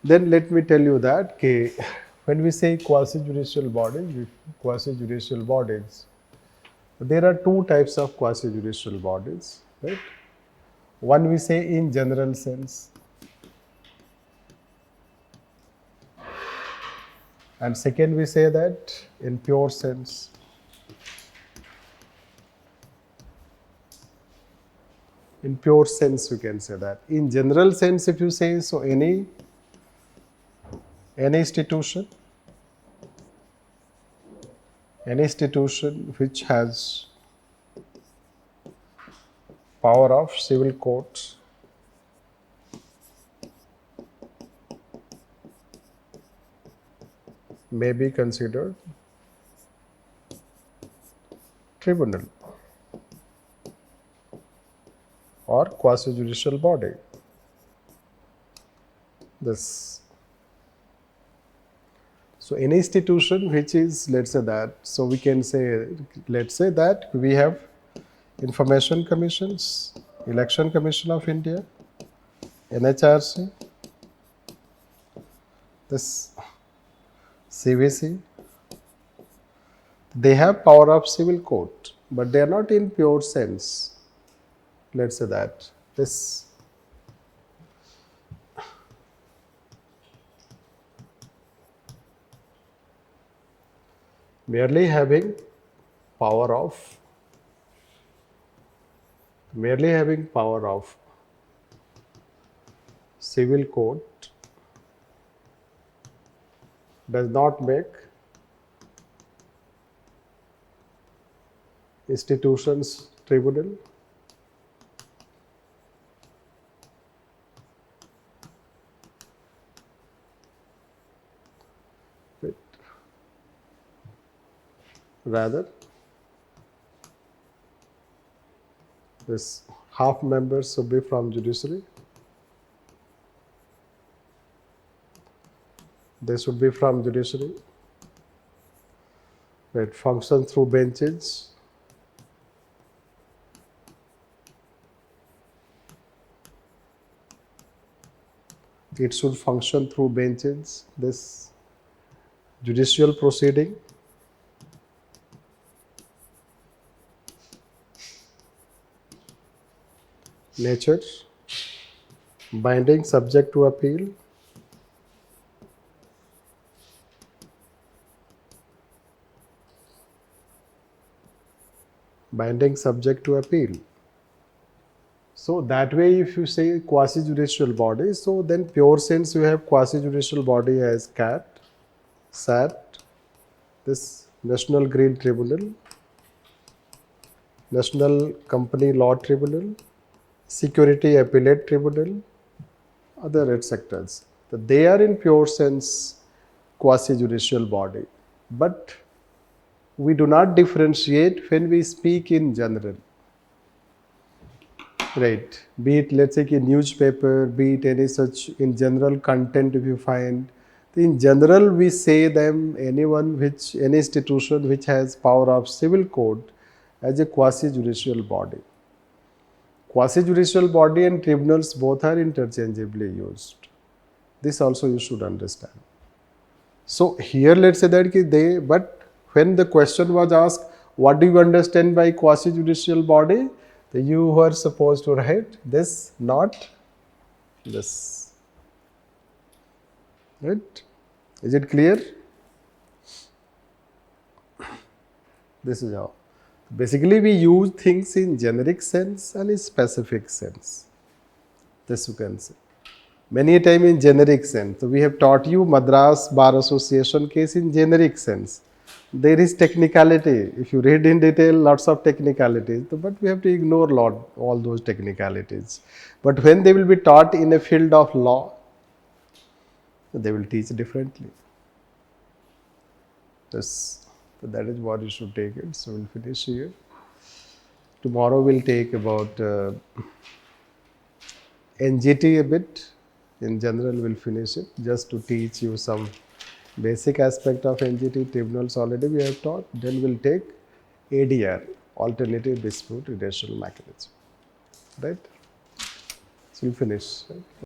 Then let me tell you that when we say quasi-judicial bodies, there are two types of quasi-judicial bodies, right? One we say in general sense, and second we say that in pure sense. In pure sense, we can say that. In general sense, if you say so, any institution which has power of civil courts may be considered tribunal or quasi-judicial body. This. So any institution which is, let's say that, so we can say, let's say that we have information commissions, Election Commission of India, NHRC, this CVC. They have power of civil court, but they are not in pure sense. Let's say that this merely having power of civil court does not make institutions tribunal. Rather, this half members should be from judiciary. They should be from judiciary. Right, function through benches. It should function through benches. This judicial proceeding. Nature, binding, subject to appeal. Binding, subject to appeal. So that way, if you say quasi-judicial body, so then pure sense you have quasi-judicial body as CAT, SAT, this National Green Tribunal, National Company Law Tribunal, Security Appellate Tribunal, other etc. They are in pure sense quasi-judicial body, but we do not differentiate when we speak in general. Right, be it let's say a newspaper, be it any such in general content if you find. In general we say them any institution which has power of civil court as a quasi-judicial body. Quasi-judicial body and tribunals both are interchangeably used. This also you should understand. So here let's say that but when the question was asked, what do you understand by quasi-judicial body? You were supposed to write this, not this. Right? Is it clear? This is how. Basically, we use things in generic sense and in specific sense. This you can say. Many a time in generic sense. So we have taught you Madras Bar Association case in generic sense. There is technicality. If you read in detail, lots of technicalities, but we have to ignore all those technicalities. But when they will be taught in a field of law, they will teach differently. Yes, so that is what you should take it. So we'll finish here. Tomorrow we'll take about NGT a bit. In general, we'll finish it just to teach you some basic aspect of NGT. Tribunals already we have taught. Then we'll take ADR, Alternative Dispute Redressal Mechanism. Right? So we'll finish. Right?